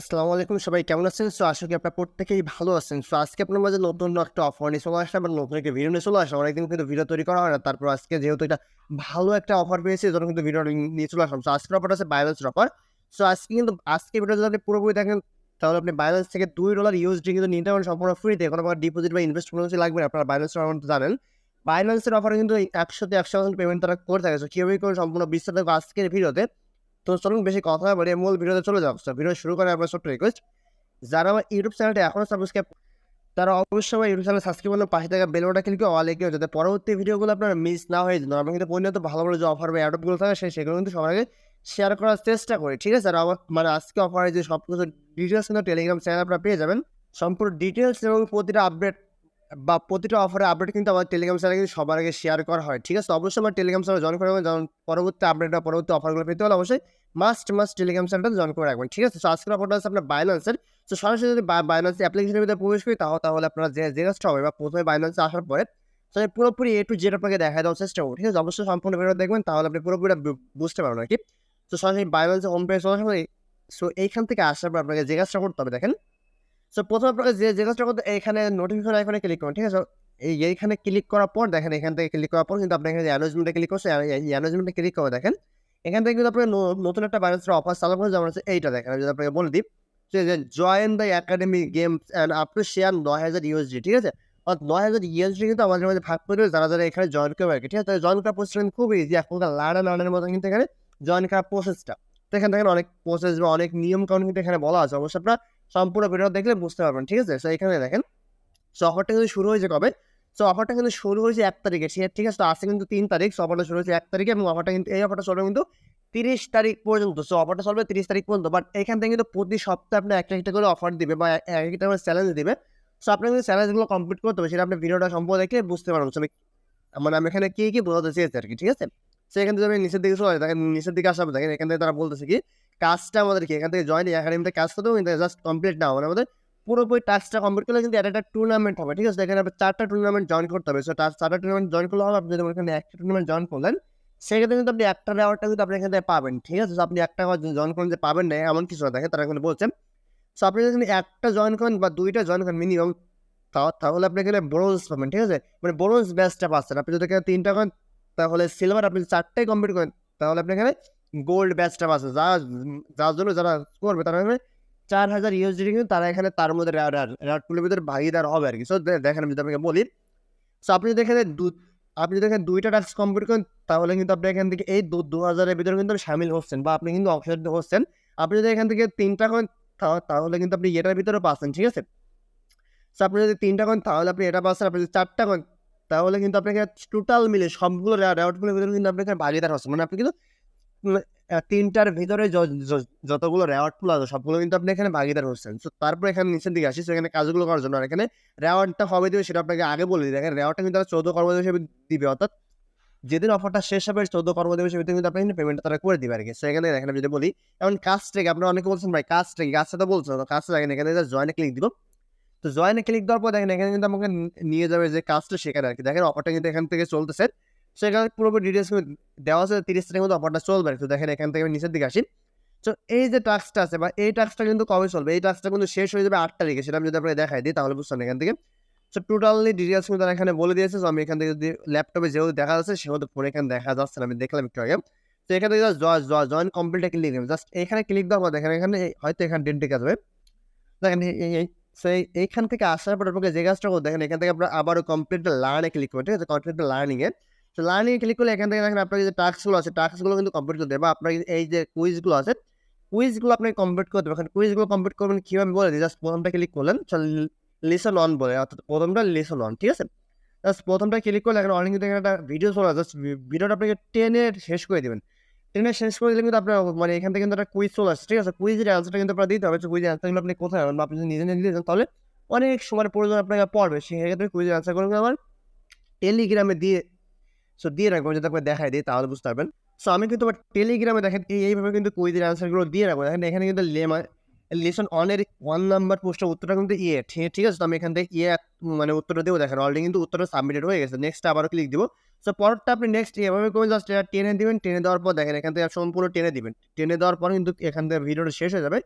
আসসালামু আলাইকুম, সবাই কেমন আছেন? আশা করি আপনারা প্রত্যেকেই ভালো আছেন। আজকে আপনার মাঝে নতুন একটা অফার নিয়ে চলে আসলাম এবং নতুন একটা ভিডিও নিয়ে চলে আসলাম। অনেকদিন কিন্তু ভিডিও তৈরি করা হয় না। তারপর আজকে যেহেতু এটা ভালো একটা অফার পেয়েছি এজন্য কিন্তু ভিডিওটা নিয়ে চলে আসলাম। আজকের অফারটা হচ্ছে Binance অফার। আজকে ভিডিওটা যদি আপনি পুরোপুরি দেখেন তাহলে আপনি Binance থেকে $2 USD কিন্তু নিতে পারবেন সম্পূর্ণ ফ্রিতে। কোনো প্রকার ডিপোজিট বা ইনভেস্ট কোনো কিছু লাগবে না। আপনারা Binance এর অ্যাকাউন্ট জানেন। Binance এর অফারে কিন্তু ১০০ তে ১০০% পেমেন্ট তারা করে থাকে। কিভাবে করবেন সম্পূর্ণ বিস্তারিত দেখবো আজকের ভিডিওতে। তো চলুন বেশি কথা না বাড়িয়ে মূল ভিডিওতে চলে যাবো। ভিডিও শুরু করার আমার ছোট্ট রিকোয়েস্ট, যারা আমার ইউটিউব চ্যানেলটা এখনো সাবস্ক্রাইব তারা অবশ্যই আমার ইউটিউব চ্যানেল সাবস্ক্রাইব করলে পাশে থাকা বেল বাটনটা ক্লিক করে অলে গিয়ে যাতে পরবর্তী ভিডিওগুলো আপনার মিস না হয়ে যায়। আমরা কিন্তু পরিণত ভালো ভালো যে অফার বা অ্যাডগুলো থাকে সেগুলো কিন্তু সবার আগে শেয়ার করার চেষ্টা করি। ঠিক আছে? আর আমার আজকে অফারে যে সবকিছু ডিটেইলস কিন্তু টেলিগ্রাম চ্যানেলে আপনারা পেয়ে যাবেন। সম্পূর্ণ ডিটেইলস এবং প্রতিটা আপডেট বা প্রতিটা অফারের আপডেট কিন্তু আমার টেলিগ্রাম চ্যানেলে কিন্তু সবার আগে শেয়ার করা হয়। ঠিক আছে? তো অবশ্যই আমার টেলিগ্রাম চ্যানেল জয়েন করে রাখবেন, যেমন পরবর্তী আপডেট বা পরবর্তী অফারগুলো পেতে হলে অবশ্যই মাস্ট টেলিগ্রাম চ্যানেলটা জয়েন করে রাখবেন। ঠিক আছে? আজকের অফারটা হচ্ছে আপনার Binance-এর। সরাসরি যদি Binance অ্যাপ্লিকেশনের ভিতরে প্রবেশ করি তাহলে আপনারা যে কাজটা হবে বা প্রথমে Binance আসার পরে আমি পুরোপুরি A to Z আপনাকে দেখায় দেওয়ার চেষ্টা করব। ঠিক আছে? অবশ্যই সম্পূর্ণ ভিডিও দেখবেন তাহলে আপনি পুরোপুরি বুঝতে পারবেন আরকি। সরাসরি Binance হোম পেজে চলে আসবেন। এইখান থেকে আসার পর আপনাকে যে কাজটা করতে হবে দেখেন। প্রথমে আপনাকে যে কাজটা করতে এখানে নোটিফিকেশন আইকনে ক্লিক করুন। ঠিক আছে? এইখানে ক্লিক করার পর দেখেন, এখান থেকে ক্লিক করার পর কিন্তু আপনি এখানে অ্যানাউন্সমেন্টে ক্লিক করছেন। এই অ্যানাউন্সমেন্টে ক্লিক করে দেখেন। এখান থেকে কিন্তু আপনার নতুন একটা Binance এর অফার চালু করে, যেমন হচ্ছে এইটা দেখেন। আমি যদি আপনাকে বলে দিই যে join the academy games and up to share ৯,০০০ USD। ঠিক আছে? ৯,০০০ USD কিন্তু আমাদের মাঝে ভাগ করে দেবে যারা এখানে জয়েন করবে আরকি। ঠিক আছে? জয়েন করার প্রসেসটা কিন্তু খুবই ইজি। এখনকার লার্নার মতো কিন্তু এখানে জয়েন করার প্রসেসটা। তো এখানে দেখেন অনেক প্রসেস বা অনেক নিয়ম-কানুন কিন্তু এখানে বলা আছে। অবশ্যই আপনারা সম্পূর্ণ ভিডিও দেখলে বুঝতে পারবেন। ঠিক আছে? এখানে দেখেন অফারটা কিন্তু শুরু হয়েছে কবে? অফারটা কিন্তু শুরু হয়েছে ১ তারিখে। ঠিক আছে? তো আজকে কিন্তু ৩ তারিখ। অফারটা শুরু হয়েছে ১ তারিখে এবং এই অফারটা চলবে কিন্তু ৩০ তারিখ পর্যন্ত। অফারটা চলবে ৩০ তারিখ পর্যন্ত। বাট এখান থেকে কিন্তু প্রতি সপ্তাহে আপনার একটা করে অফার দিবে বা একেকটা করে চ্যালেঞ্জ দিবে। আপনার কিন্তু চ্যালেঞ্জগুলো কমপ্লিট করতে হবে। সেটা আপনি ভিডিওটা সম্পূর্ণ দেখলে বুঝতে পারবেন। আমি এখানে কি বোঝাতে চেয়েছি আরকি। ঠিক আছে? এখান থেকে আমি নিচের দিকে চলে যাই। দেখেন নিচের দিকে আসার পর দেখেন এখান থেকে তারা বলতেছে কি কাজটা আমাদের কি এখান থেকে জয়েন একাডেমিতে কাজ করতে হবে কিন্তু জাস্ট কমপ্লিট না। আমাদের পুরোপুরি টাস্কটা কমপ্লিট করলে কিন্তু একটা টুর্নামেন্ট হবে। ঠিক আছে? এখানে আপনার ৪ টা টুর্নামেন্ট জয়েন করতে হবে। ৪ টা টুর্নামেন্ট জয়েন করলে হবে। আপনি যদি এখানে একটা টুর্নামেন্ট জয়েন করলেন, সেক্ষেত্রে কিন্তু আপনি একটা রেওয়ার্ডটা কিন্তু আপনি এখান থেকে পাবেন। ঠিক আছে? আপনি একটা জয়েন করলেন যে পাবেন না এমন কিছু না। দেখেন তারা এখানে বলছেন। আপনি যদি একটা জয়েন করেন বা ২ টা জয়েন করেন মিনিমাম তাহলে আপনি এখানে ব্রোঞ্জ পাবেন। ঠিক আছে? ব্রোঞ্জ ব্যাচটা পাচ্ছেন। আপনি যদি এখানে ৩ টা করেন তাহলে সিলভার, আপনি ৪ টাই কমপ্লিট করেন তাহলে আপনি এখানে গোল্ড ব্যাচটা পাচ্ছেন। যার জন্য যারা করবে তারা এখানে ৪,০০০ USD কিন্তু তারা এখানে তার মধ্যে রেওয়ার্ড পুলের ভিতরে ভাগীদার হবে আরকি। দেখেন আমি যদি আপনাকে বলি, আপনি যদি এখানে আপনি যদি এখানে ২ টা টাস্ক কমপ্লিট করেন তাহলে কিন্তু আপনি এখান থেকে এই ২,০০০ এর ভিতরে কিন্তু শামিল হচ্ছেন বা আপনি কিন্তু অংশগ্রহণ হচ্ছেন। আপনি যদি এখান থেকে ৩ টা করেন তাহলে কিন্তু আপনি এটার ভিতরেও পাচ্ছেন। ঠিক আছে? আপনি যদি ৩ টা করেন তাহলে আপনি এটা পাচ্ছেন। আপনি যদি ৪ টা করেন তাহলে কিন্তু আপনি এখানে টোটাল মিলে সবগুলো রেওয়ার্ড গুলোর ভিতরে কিন্তু আপনি এখানে ভাগীদার হচ্ছেন। আপনি কিন্তু উম ৩ টার ভিতরে যতগুলো রেওয়ার্ড পুল আছে সবগুলো কিন্তু আপনি এখানে ভাগীদার হচ্ছেন। তারপরে এখানে নিচের দিকে আসি। এখানে কাজগুলো করার জন্য আর এখানে রেওয়ার্ডটা কবে দিবে সেটা আপনাকে আগে বলে দিই। দেখেন রেওয়ার্ডটা কিন্তু তারা ১৪ কর্মদিবস হিসেবে দিবে। অর্থাৎ যেদিন অফারটা শেষ হবে ১৪ কর্মদিবসের ভিতরে কিন্তু আপনি পেমেন্টটা তারা করে দিবে আরকি। এখানে দেখেন আমি যদি বলি, এখন কাজটা কি? আপনারা অনেকে বলছেন ভাই কাজটা কি? কাজটা তো বলছেন না। কাজটা দেখেন এখানে জাস্ট জয়েন এ ক্লিক দিব। জয়েন এ ক্লিক দেওয়ার পর দেখেন এখানে কিন্তু আমাকে নিয়ে যাবে যে কাজটা সেখানে আরকি। দেখেন অফারটা কিন্তু এখান থেকে চলতেছে। এখানে পুরোপুরি ডিটেইলস কিন্তু দেওয়া আছে ৩০ তারিখের মধ্যে অফারটা চলবে আরকি। দেখেন এখান থেকে আমি নিচের দিকে আসি। এই যে টাস্কটা আছে বা এই টাস্কটা কিন্তু কবে চলবে? এই টাস্কটা কিন্তু শেষ হয়ে যাবে ৮ তারিখে। সেটা আমি যদি আপনাকে দেখায় দিই তাহলে বুঝছেন এখান থেকে। টোটালি ডিটেইলস কিন্তু তারা এখানে বলে দিয়েছে। আমি এখান থেকে যদি ল্যাপটপে যেহেতু দেখা যাচ্ছে সেহেতু ফোনে এখানে দেখা যাচ্ছে না। আমি দেখলাম একটু আগে। এখান থেকে জাস্ট জয়েন কমপ্লিট এ ক্লিক দিবেন। জাস্ট এখানে ক্লিক দেওয়ার পর দেখেন এখানে হয়তো এখানে ডেট ঢুকে যাবে। দেখেন এইখান থেকে আসার পর আপনাকে যে কাজটা করতে দেখেন এখান থেকে আপনার আবারও কমপ্লিট লার্ন এ ক্লিক করবেন। ঠিক আছে? কমপ্লিট লার্নিং এ। লার্নিং এ ক্লিক করলে এখান থেকে দেখেন আপনার যে টাস্ক গুলো আছে, টাস্ক গুলো কিন্তু কমপ্লিট করতে হবে বা আপনার এই যে কুইজ গুলো আছে, কুইজ গুলো আপনি কমপ্লিট করতে হবে। এখন কুইজ গুলো কমপ্লিট করবেন কিভাবে বলে দিই। জাস্ট ১ম টা ক্লিক করলেন। লিসন অন বলে, অর্থাৎ ১ম টা লিসন অন। ঠিক আছে? জাস্ট ১ম টা ক্লিক করলে এখানে অনেক কিন্তু এখানে একটা ভিডিও চলে আসে। জাস্ট ভিডিওটা আপনাকে টেনে শেষ করে দিবেন। টেনে শেষ করে দিলে কিন্তু আপনার এখান থেকে কিন্তু একটা কুইজ চলে আসছে। ঠিক আছে? কুইজের অ্যান্সারটা কিন্তু আপনার দিতে হবে। কুইজের অ্যান্সার গুলো আপনি কোথায় পাবেন বা আপনি যদি নিজে দিতে চান তাহলে অনেক সময়ের প্রয়োজন আপনাকে পড়বে। সেক্ষেত্রে কুইজের অ্যান্সার গুলো আমার টেলিগ্রামে দিয়ে রাখবো। যদি আপনাকে দেখায় দিই তাহলে বুঝতে পারবেন। আমি কিন্তু আবার টেলিগ্রামে দেখেন এইভাবে কিন্তু কুইজের অ্যান্সার গুলো দিয়ে রাখবো। দেখেন এখানে কিন্তু লেসন 1 এর 1 নাম্বার প্রশ্নের উত্তরটা কিন্তু ইয়ে। ঠিক আছে? তো আমি এখান থেকে ইয়ে উত্তরটা দেবো। দেখেন অলরেডি কিন্তু উত্তরটা সাবমিটেড হয়ে গেছে। নেক্সট আবারও ক্লিক দিব। পরেরটা আপনি নেক্সট এভাবে করবেন, জাস্ট টেনে দিবেন। টেনে দেওয়ার পর দেখেন এখান থেকে সম্পূর্ণ টেনে দিবেন। টেনে দেওয়ার পর কিন্তু এখান থেকে ভিডিওটা শেষ হয়ে যাবে।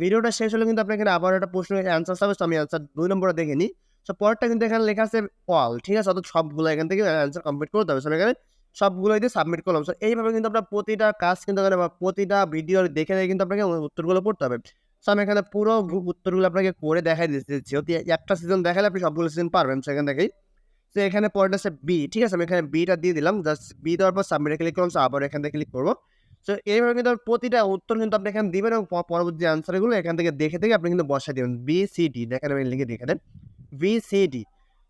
ভিডিওটা শেষ হলে কিন্তু আপনার এখানে আবার একটা প্রশ্নের অ্যান্সার চাবে। সো আমি অ্যান্সার ২ নম্বরটা দেখে নিই। সো পরেরটা কিন্তু এখানে লেখা আছে অল, ঠিক আছে? অর্থাৎ সবগুলো এখান থেকে অ্যান্সার কমপ্লিট করতে হবে। সো আমি এখানে সবগুলোই দিয়ে সাবমিট করলাম। সো এইভাবে কিন্তু আপনার প্রতিটা কাজ কিন্তু এখানে বা প্রতিটা ভিডিও দেখে কিন্তু আপনাকে উত্তরগুলো পড়তে হবে। সো আমি এখানে পুরো উত্তরগুলো আপনাকে করে দেখাই দিচ্ছি। যেহেতু একটা সিজন দেখালে আপনি সবগুলো সিজন পারবেন সেখান থেকেই। তো এখানে পরেরটা হচ্ছে বি, ঠিক আছে? আমি এখানে বিটা দিয়ে দিলাম। জাস্ট বি দেওয়ার পর সাবমিটে ক্লিক করলাম। সো আবার এখান থেকে ক্লিক করব। সো এইভাবে কিন্তু প্রতিটা উত্তর কিন্তু আপনি এখানে দিবেন এবং পরবর্তী আনসারগুলো এখান থেকে দেখে আপনি কিন্তু বসায় দিবেন। BCD দেখেন আমি লিখে দেখে দেন। BCD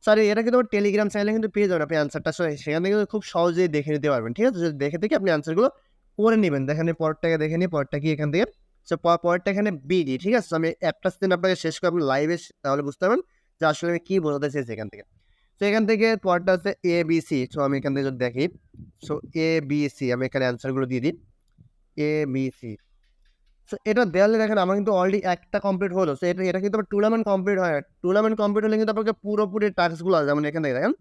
সরি এটা কিন্তু আমার টেলিগ্রাম চ্যানেলে কিন্তু পেয়ে যাবেন আপনি আনসারটা। সো সেখান থেকে কিন্তু খুব সহজেই দেখে নিতে পারবেন। ঠিক আছে? যদি দেখে আপনি আনসারগুলো করে নিবেন। দেখেন এই পরেরটাকে দেখে নিই। পরেরটা কি এখান থেকে? সো পরেরটা এখানে BD, ঠিক আছে? সো আমি একটা সিজন আপনাকে শেষ করে আপনি লাইভে তাহলে বুঝতে পারবেন যে আসলে আমি কি বোঝাতে চেয়েছি এখান থেকে। তো এখান থেকে পরেরটা হচ্ছে ABC। সো আমি এখান থেকে যদি দেখি, সো ABC আমি এখানে অ্যান্সারগুলো দিয়ে দিই। ABC সো এটা দেয়ালে দেখেন আমার কিন্তু অলরেডি একটা কমপ্লিট হলো। সো এটা কিন্তু আবার টুর্নামেন্ট কমপ্লিট হয় না। টুর্নামেন্ট কমপ্লিট হলে কিন্তু আপনাকে পুরোপুরি টাস্কগুলো যেমন এখান থেকে দেখেন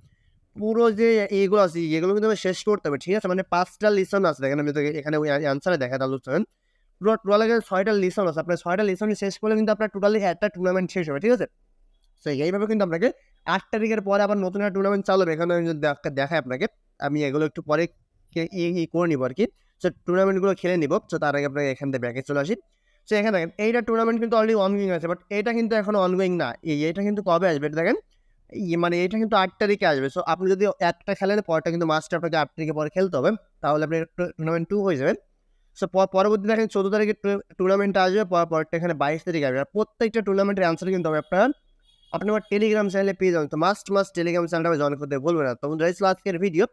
পুরো যে এইগুলো আছে এগুলো কিন্তু আমি শেষ করতে হবে। ঠিক আছে? মানে ৫ টা লিসন আছে দেখেন আমি যদি এখানে ওই অ্যান্সারে দেখাই তাহলে বুঝতে পারবেন। টোটাল ৬ টা লিসন আছে। আপনার ৬ টা লিসন শেষ করলে কিন্তু আপনার টোটালি একটা টুর্নামেন্ট শেষ হবে। ঠিক আছে? সো এইভাবে কিন্তু আপনাকে ৮ তারিখের পরে আবার নতুন একটা টুর্নামেন্ট চালু হবে। এখানে আমি যদি দেখাই আপনাকে, আমি এগুলো একটু পরে করে নিবো আরকি। সো টুর্নামেন্টগুলো খেলে নিবো। সো তার আগে আপনাকে এখান থেকে ব্যাকে চলে আসি। সো এখানে দেখেন এইটা টুর্নামেন্ট কিন্তু অলরেডি অনগোয়িং আছে। বাট এটা কিন্তু এখনো অনগোয়িং না। এটা কিন্তু কবে আসবে এটা দেখেন। মানে এটা কিন্তু ৮ তারিখে আসবে। সো আপনি যদি একটা খেলেন পরেরটা কিন্তু মাস্ট আপনাকে ৮ তারিখের পরে খেলতে হবে। তাহলে আপনি টুর্নামেন্ট 2 হয়ে যাবেন। সো পরবর্তী দেখেন ১৪ তারিখে টুর্নামেন্টটা আসবে। পরেরটা এখানে ২২ তারিখে আসবে। আর প্রত্যেকটা টুর্নামেন্টের অ্যান্সার কিন্তু হবে আপনি আমার টেলিগ্রাম চ্যানেলে পেয়ে যাবেন। তো মাস্ট টেলিগ্রাম চ্যানেলটা জয়েন করতে ভুলবেন না। তো বন্ধুরা এই ছিল আজকের ভিডিও।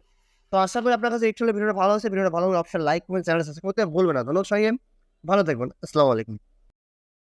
তো আশা করি আপনার কাছে একটু হলেও ভিডিওটা ভালো লাগছে। ভিডিওটা ভালো লাগলে অবশ্যই লাইক, কমেন্ট, চ্যানেলটা সাবস্ক্রাইব করতে ভুলবেন না। ধন্যবাদ সবাইকে। ভালো থাকবেন। আসসালামু আলাইকুম।